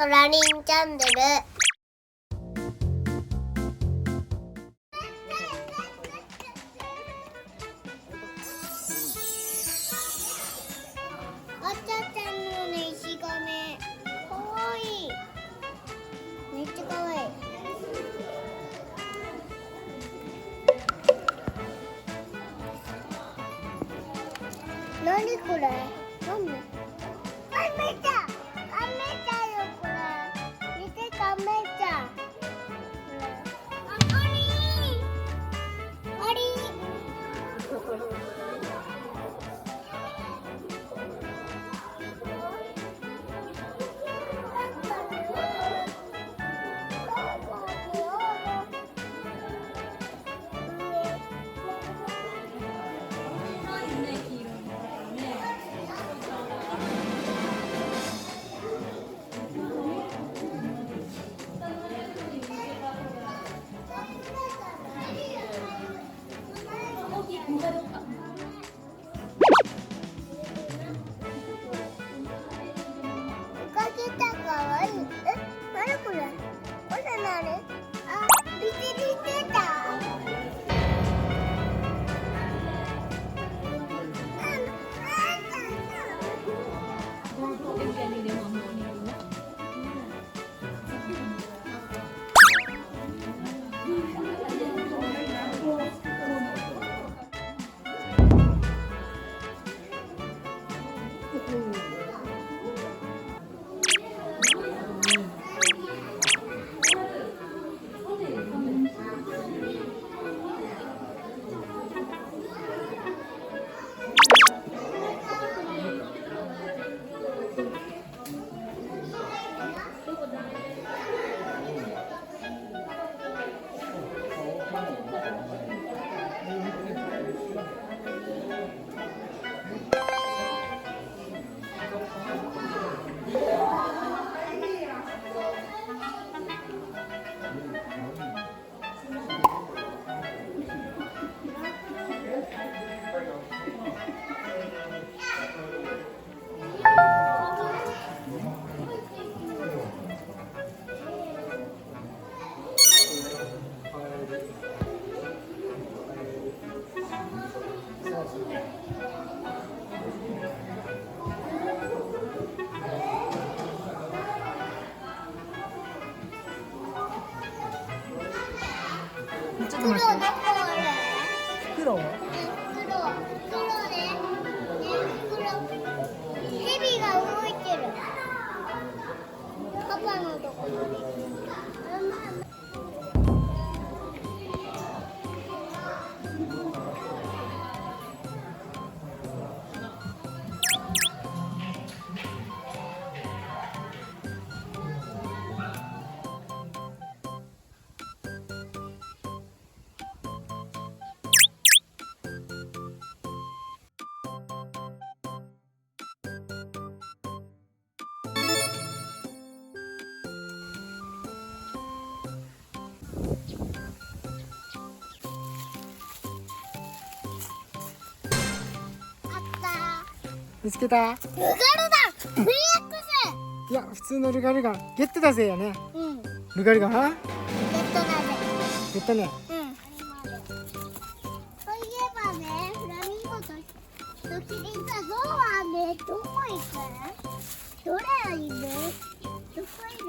ソラリンチャンネル。赤ちゃんのね、石がね、かわいい。めっちゃかわいい。なにこれ？なんで？カメちゃんよこれ。見てカメちゃん。アリ。ちょっと待って。袋？袋ね。ヘビが動いてる。パパのところに。見つけた？ルガルガン VX。 いや、普通のルガルガンゲットだぜやね。うん。ルガルガンはゲットだぜ。ゲットね。うん。そういえばね、フラミンゴとキリンがゾウはね、どこ行く？どれいる？どこいる？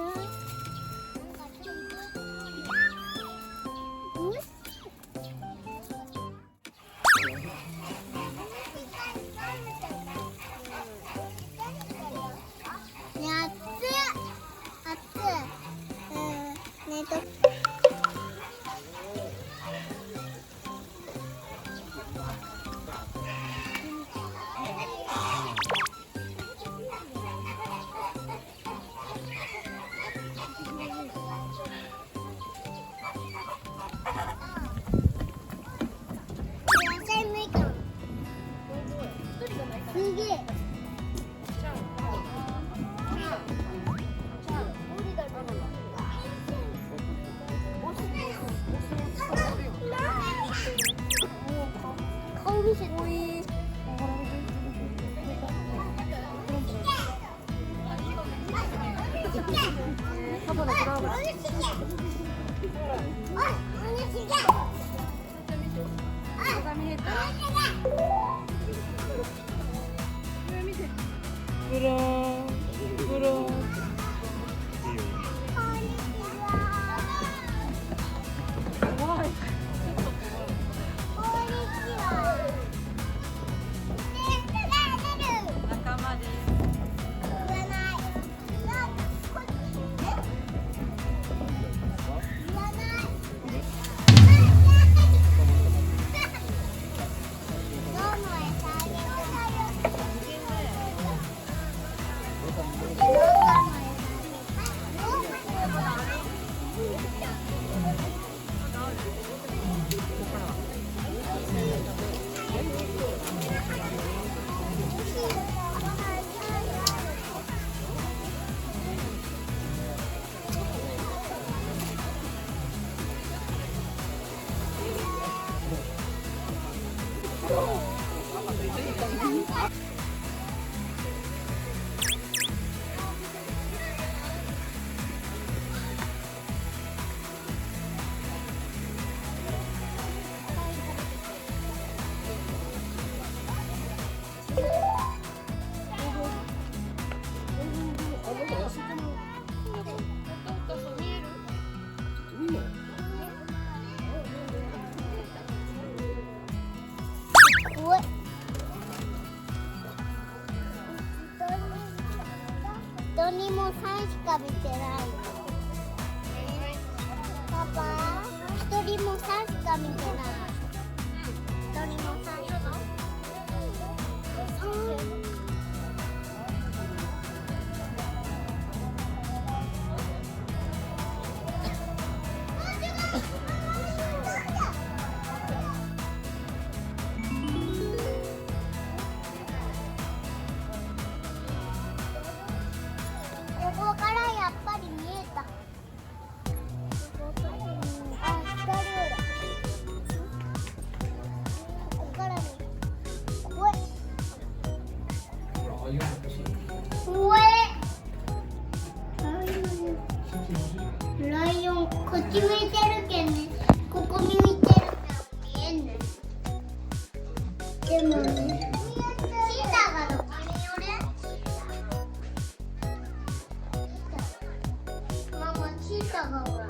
すげえ。顔見せて。 아빠는 돌아오고. 불어 불어.人にも3しか見てない。パパ、1人も3しか見てない。1人も3しか。ここからやっぱり見えた。あ、光る。ここから見えた。ライオン、こっち向いてるけんね。ここ向いてるけん見えんね。でもね、チーターがどこにおる？ママ、チーターがおる。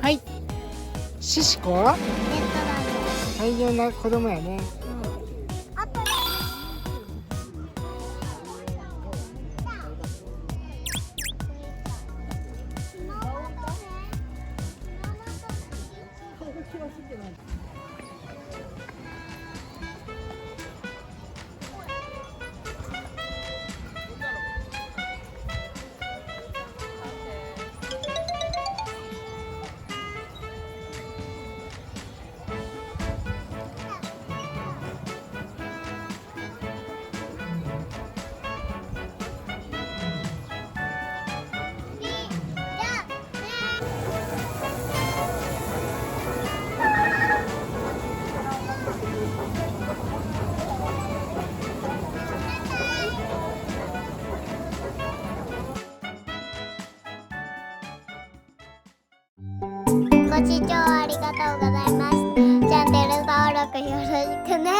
はい。シシコ。大量な子供やね。ご視聴ありがとうございます。チャンネル登録よろしくね。